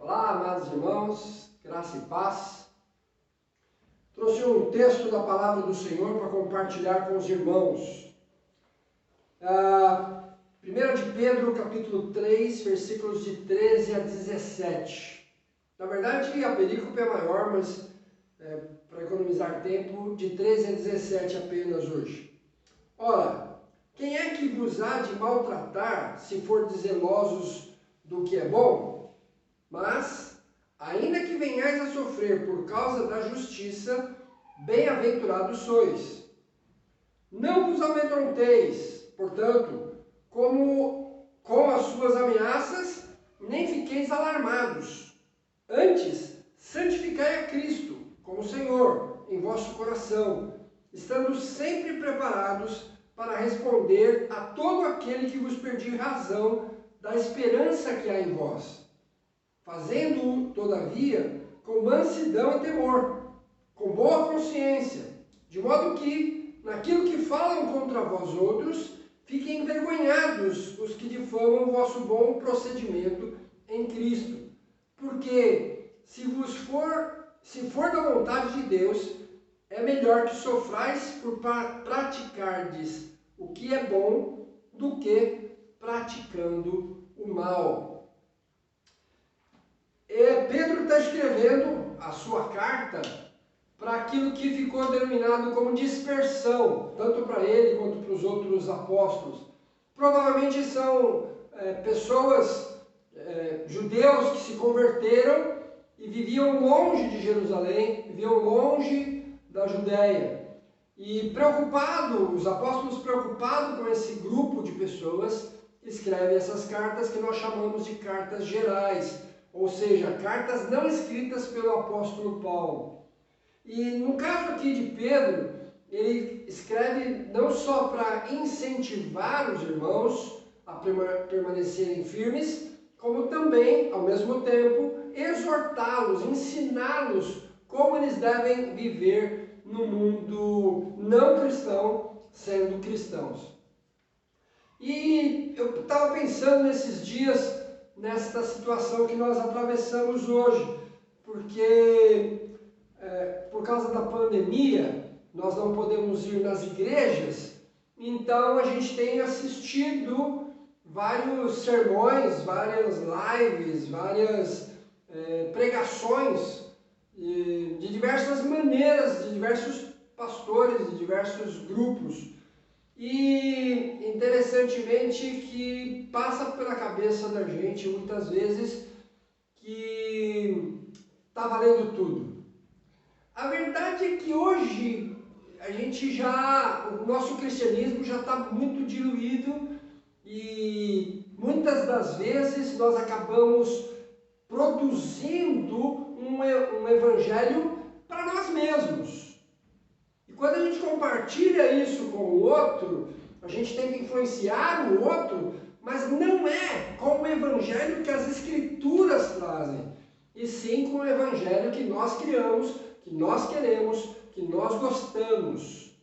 Olá, amados irmãos, graça e paz. Trouxe um texto da palavra do Senhor para compartilhar com os irmãos. 1 de Pedro, capítulo 3, versículos de 13 a 17. Na verdade, a perícope é maior, mas para economizar tempo, de 13 a 17 apenas hoje. Ora, quem é que vos há de maltratar, se for zelosos do que é bom? Mas, ainda que venhais a sofrer por causa da justiça, bem-aventurados sois. Não vos amedronteis, portanto, com as suas ameaças, nem fiqueis alarmados. Antes, santificai a Cristo, como Senhor, em vosso coração, estando sempre preparados para responder a todo aquele que vos pedir razão da esperança que há em vós, fazendo-o, todavia, com mansidão e temor, com boa consciência, de modo que, naquilo que falam contra vós outros, fiquem envergonhados os que difamam o vosso bom procedimento em Cristo. Porque, se for da vontade de Deus, é melhor que sofrais por praticardes o que é bom, do que praticando o mal. Pedro está escrevendo a sua carta para aquilo que ficou denominado como dispersão, tanto para ele quanto para os outros apóstolos. Provavelmente são pessoas, judeus que se converteram e viviam longe de Jerusalém, viviam longe da Judéia. E os apóstolos preocupados com esse grupo de pessoas, escrevem essas cartas que nós chamamos de cartas gerais, ou seja, cartas não escritas pelo apóstolo Paulo. E no caso aqui de Pedro, ele escreve não só para incentivar os irmãos a permanecerem firmes, como também, ao mesmo tempo, exortá-los, ensiná-los como eles devem viver no mundo não cristão, sendo cristãos. E eu estava pensando nesses dias, nesta situação que nós atravessamos hoje, porque por causa da pandemia, nós não podemos ir nas igrejas, então a gente tem assistido vários sermões, várias lives, várias pregações de diversas maneiras, de diversos pastores, de diversos grupos. E interessantemente que passa pela cabeça da gente muitas vezes que está valendo tudo. A verdade é que hoje o nosso cristianismo já está muito diluído e muitas das vezes nós acabamos produzindo um evangelho para nós mesmos. E quando a gente compartilha isso com o outro, a gente tem que influenciar o outro, mas não é com o evangelho que as escrituras trazem, e sim com o evangelho que nós criamos, que nós queremos, que nós gostamos.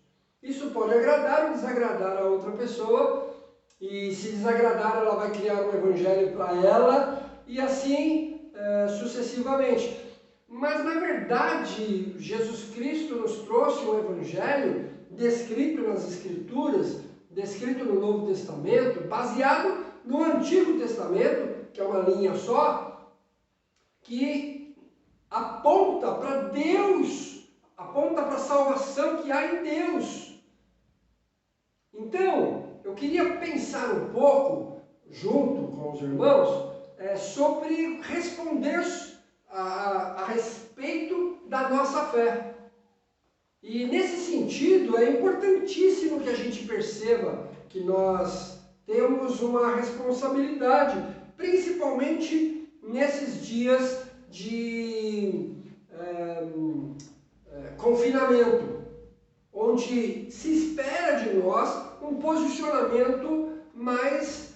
Isso pode agradar ou desagradar a outra pessoa, e se desagradar, ela vai criar um evangelho para ela, e assim sucessivamente. Mas, na verdade, Jesus Cristo nos trouxe um evangelho descrito nas Escrituras, descrito no Novo Testamento, baseado no Antigo Testamento, que é uma linha só, que aponta para Deus, aponta para a salvação que há em Deus. Então, eu queria pensar um pouco, junto com os irmãos, sobre responder a respeito da nossa fé. E nesse sentido, é importantíssimo que a gente perceba que nós temos uma responsabilidade, principalmente nesses dias de confinamento, onde se espera de nós um posicionamento mais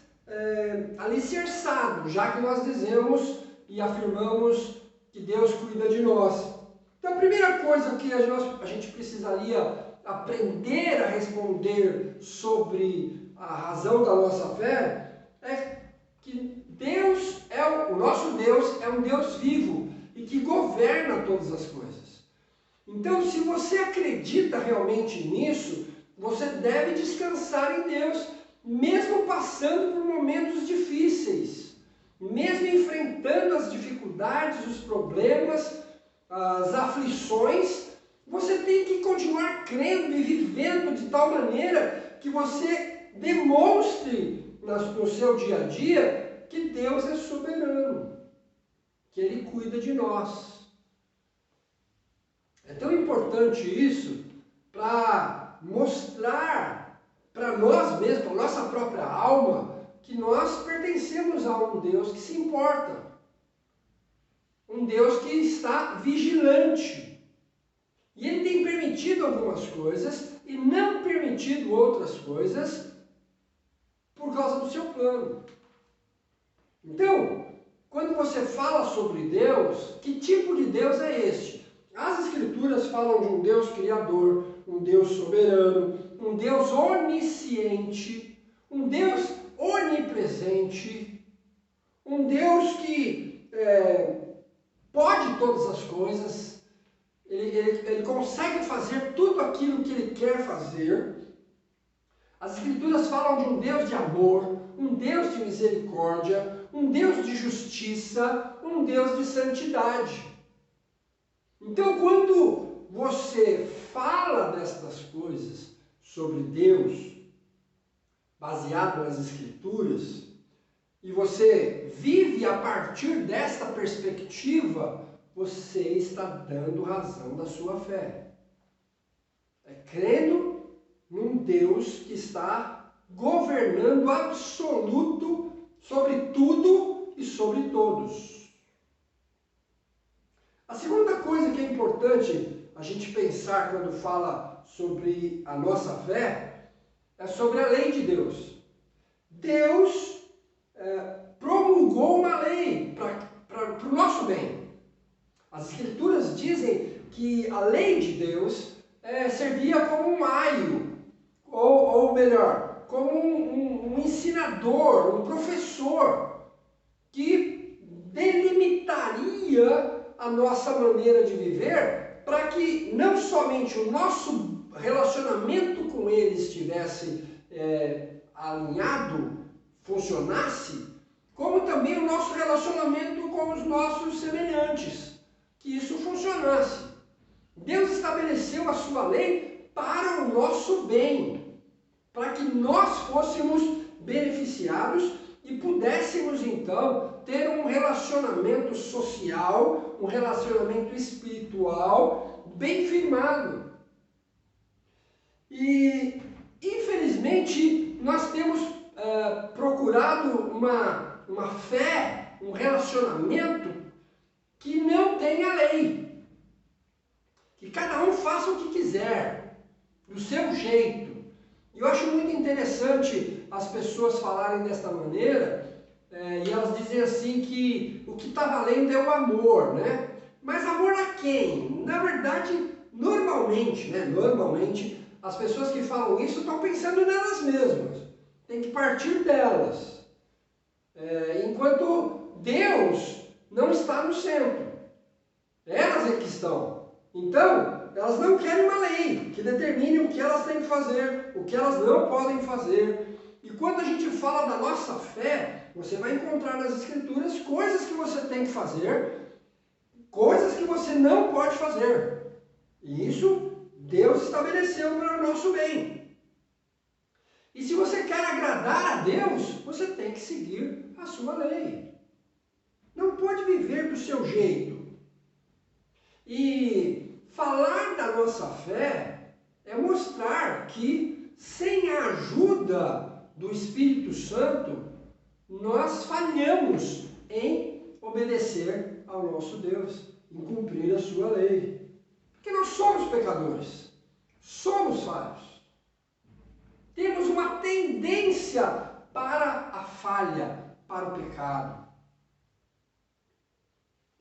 alicerçado, já que nós dizemos e afirmamos que Deus cuida de nós. Então, a primeira coisa que a gente precisaria aprender a responder sobre a razão da nossa fé é que o nosso Deus é um Deus vivo e que governa todas as coisas. Então, se você acredita realmente nisso, você deve descansar em Deus, mesmo passando por momentos difíceis, mesmo enfrentando as dificuldades, os problemas, as aflições, você tem que continuar crendo e vivendo de tal maneira que você demonstre no seu dia a dia que Deus é soberano, que Ele cuida de nós. É tão importante isso para mostrar para nós mesmos, para a nossa própria alma, que nós pertencemos a um Deus que se importa. Um Deus que está vigilante. E Ele tem permitido algumas coisas e não permitido outras coisas por causa do seu plano. Então, quando você fala sobre Deus, que tipo de Deus é este? As Escrituras falam de um Deus criador, um Deus soberano, um Deus onisciente, um Deus onipresente, um Deus que pode todas as coisas, ele consegue fazer tudo aquilo que Ele quer fazer. As Escrituras falam de um Deus de amor, um Deus de misericórdia, um Deus de justiça, um Deus de santidade. Então, quando você fala destas coisas sobre Deus, baseado nas Escrituras, e você vive a partir desta perspectiva, você está dando razão da sua fé. É crendo num Deus que está governando absoluto sobre tudo e sobre todos. A segunda coisa que é importante a gente pensar quando fala sobre a nossa fé é sobre a lei de Deus. Deus promulgou uma lei para o nosso bem. As Escrituras dizem que a lei de Deus servia como um aio, ou melhor, como um ensinador, um professor, que delimitaria a nossa maneira de viver, para que não somente o nosso relacionamento com Ele estivesse alinhado, funcionasse, como também o nosso relacionamento com os nossos semelhantes, que isso funcionasse. Deus estabeleceu a sua lei para o nosso bem, para que nós fôssemos beneficiados e pudéssemos então ter um relacionamento social, um relacionamento espiritual bem firmado. E infelizmente nós temos procurado uma fé, um relacionamento que não tem a lei. Que cada um faça o que quiser, do seu jeito. E eu acho muito interessante as pessoas falarem desta maneira, e elas dizem assim que o que está valendo é o amor, né? Mas amor a quem? Na verdade, normalmente, as pessoas que falam isso estão pensando nelas mesmas. Tem que partir delas. Enquanto Deus não está no centro. Elas é que estão. Então, elas não querem uma lei que determine o que elas têm que fazer, o que elas não podem fazer. E quando a gente fala da nossa fé, você vai encontrar nas Escrituras coisas que você tem que fazer, coisas que você não pode fazer. E isso Deus estabeleceu para o nosso bem. E se você quer agradar a Deus, você tem que seguir a sua lei. Não pode viver do seu jeito. E falar da nossa fé é mostrar que, sem a ajuda do Espírito Santo, nós falhamos em obedecer ao nosso Deus, em cumprir a sua lei. Porque nós somos pecadores, somos falhos. Temos uma tendência para a falha, para o pecado.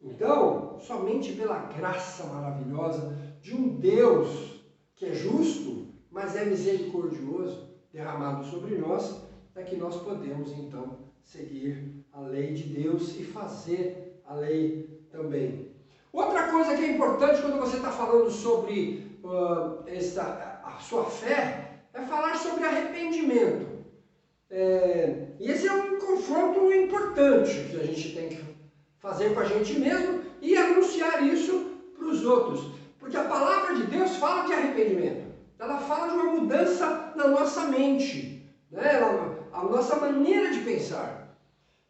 Então, somente pela graça maravilhosa de um Deus que é justo, mas é misericordioso, derramado sobre nós, é que nós podemos então seguir a lei de Deus e fazer a lei também. Outra coisa que é importante quando você está falando sobre a sua fé é falar sobre arrependimento. E esse é um confronto importante que a gente tem que fazer com a gente mesmo e anunciar isso para os outros. Porque a palavra de Deus fala de arrependimento. Ela fala de uma mudança na nossa mente, né? A nossa maneira de pensar.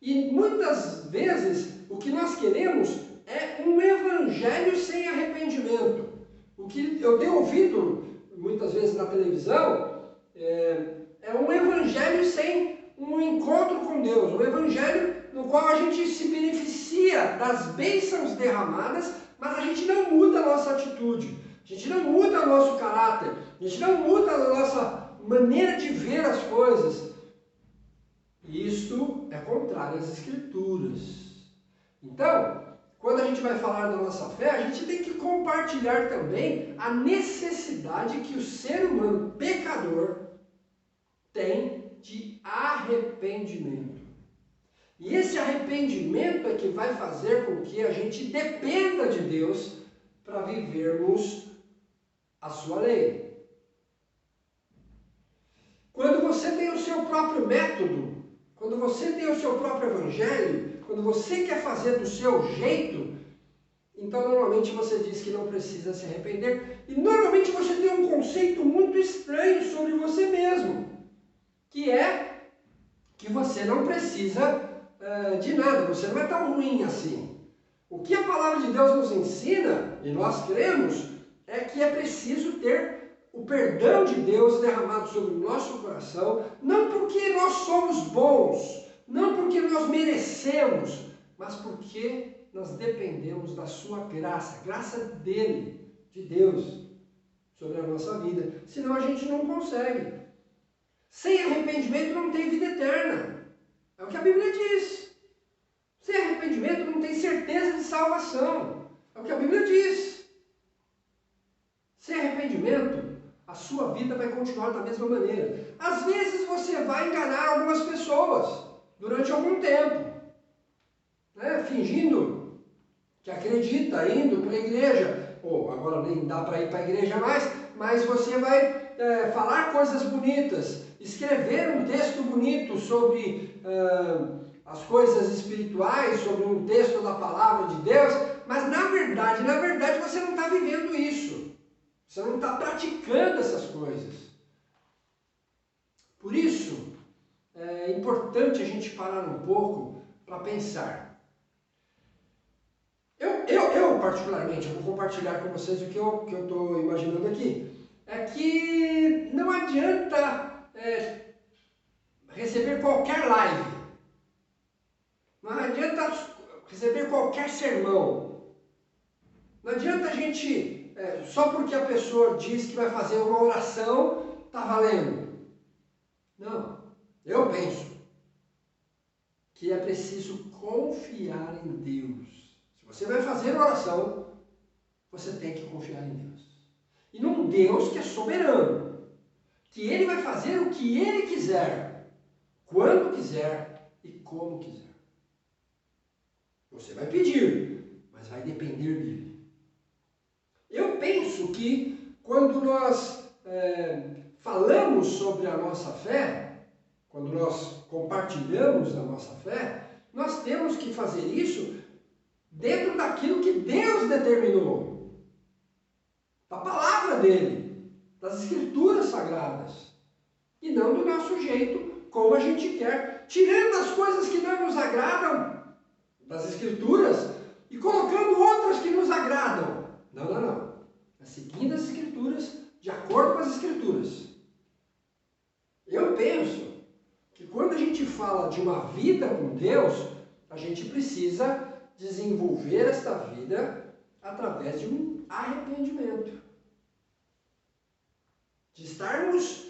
E muitas vezes o que nós queremos é um evangelho sem arrependimento. O que eu tenho ouvido muitas vezes na televisão é um evangelho sem um encontro com Deus, um evangelho no qual a gente se beneficia das bênçãos derramadas, mas a gente não muda a nossa atitude, a gente não muda o nosso caráter, a gente não muda a nossa maneira de ver as coisas. Isso é contrário às Escrituras. Então, quando a gente vai falar da nossa fé, a gente tem que compartilhar também a necessidade que o ser humano pecador tem de arrependimento. E esse arrependimento é que vai fazer com que a gente dependa de Deus para vivermos a sua lei. Quando você tem o seu próprio método, quando você tem o seu próprio evangelho, quando você quer fazer do seu jeito, então normalmente você diz que não precisa se arrepender. E normalmente você tem um conceito muito estranho sobre você mesmo, que é que você não precisa de nada, você não é tão ruim assim. O que a palavra de Deus nos ensina, e nós cremos, é que é preciso ter o perdão de Deus derramado sobre o nosso coração, não porque nós somos bons, não porque nós merecemos, mas porque nós dependemos da sua graça, graça dele, de Deus, sobre a nossa vida. Senão a gente não consegue. Sem arrependimento não tem vida eterna. É o que a Bíblia diz. Sem arrependimento não tem certeza de salvação. É o que a Bíblia diz. Sem arrependimento, a sua vida vai continuar da mesma maneira. Às vezes você vai enganar algumas pessoas durante algum tempo, né? Fingindo que acredita, indo para a igreja, ou agora nem dá para ir para a igreja mais, mas você vai falar coisas bonitas, escrever um texto bonito sobre as coisas espirituais, sobre um texto da palavra de Deus, mas na verdade você não está vivendo isso. Você não está praticando essas coisas. Por isso, é importante a gente parar um pouco para pensar. Eu particularmente, eu vou compartilhar com vocês o que eu estou imaginando aqui. É que não adianta receber qualquer live. Não adianta receber qualquer sermão. Não adianta a gente, só porque a pessoa diz que vai fazer uma oração, está valendo. Não. Eu penso que é preciso confiar em Deus. Se você vai fazer oração, você tem que confiar em Deus. E num Deus que é soberano. Que Ele vai fazer o que Ele quiser, quando quiser e como quiser. Você vai pedir, mas vai depender dEle. Eu penso que quando nós falamos sobre a nossa fé, quando nós compartilhamos a nossa fé, nós temos que fazer isso dentro daquilo que Deus determinou, da palavra dele, das escrituras sagradas, e não do nosso jeito, como a gente quer, tirando as coisas que não nos agradam das escrituras e colocando outras que nos agradam. Não. É seguindo as escrituras, de acordo com as escrituras. Eu penso que quando a gente fala de uma vida com Deus, a gente precisa desenvolver esta vida através de um arrependimento. De estarmos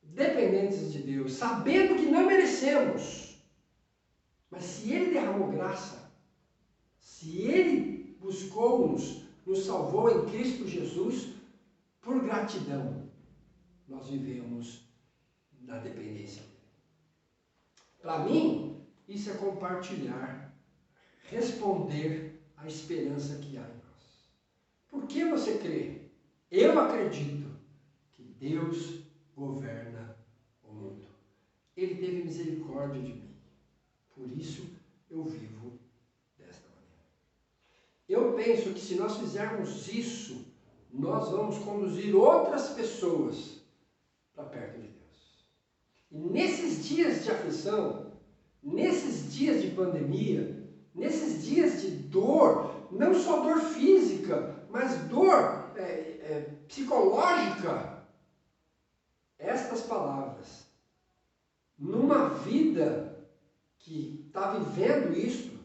dependentes de Deus, sabendo que não merecemos. Mas se Ele derramou graça, se Ele buscou-nos, nos salvou em Cristo Jesus, por gratidão, nós vivemos na dependência. Para mim, isso é compartilhar responder à esperança que há em nós. Por que você crê? Eu acredito que Deus governa o mundo. Ele teve misericórdia de mim. Por isso eu vivo desta maneira. Eu penso que se nós fizermos isso, nós vamos conduzir outras pessoas para perto de Deus. E nesses dias de aflição, nesses dias de pandemia, nesses dias de dor, não só dor física, mas dor psicológica, estas palavras, numa vida que está vivendo isto,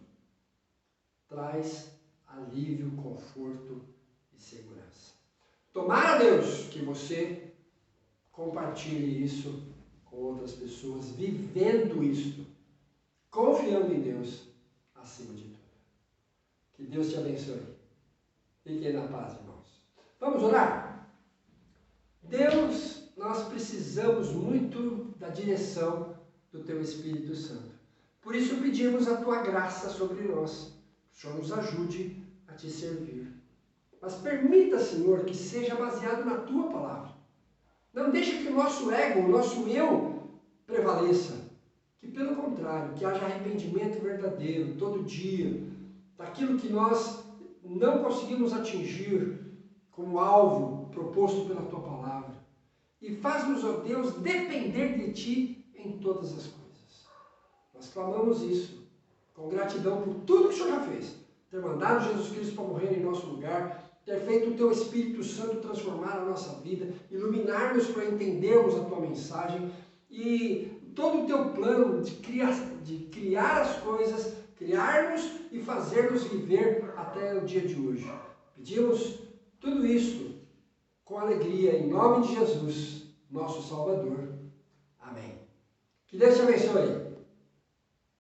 traz alívio, conforto e segurança. Tomara, Deus, que você compartilhe isso com outras pessoas, vivendo isto, confiando em Deus acima de tudo. Que Deus te abençoe. Fiquem na paz, irmãos. Vamos orar? Deus, nós precisamos muito da direção do Teu Espírito Santo. Por isso pedimos a Tua graça sobre nós. Que o Senhor nos ajude a Te servir. Mas permita, Senhor, que seja baseado na Tua palavra. Não deixe que o nosso ego, o nosso eu prevaleça. Que pelo contrário, que haja arrependimento verdadeiro todo dia daquilo que nós não conseguimos atingir como alvo proposto pela Tua palavra. E faz-nos, ó Deus, depender de Ti em todas as coisas. Nós clamamos isso com gratidão por tudo que o Senhor já fez. Ter mandado Jesus Cristo para morrer em nosso lugar, ter feito o Teu Espírito Santo transformar a nossa vida, iluminar-nos para entendermos a Tua mensagem e todo o Teu plano de criar as coisas, criar-nos e fazer-nos viver até o dia de hoje. Pedimos tudo isso com alegria, em nome de Jesus, nosso Salvador. Amém. Que Deus te abençoe.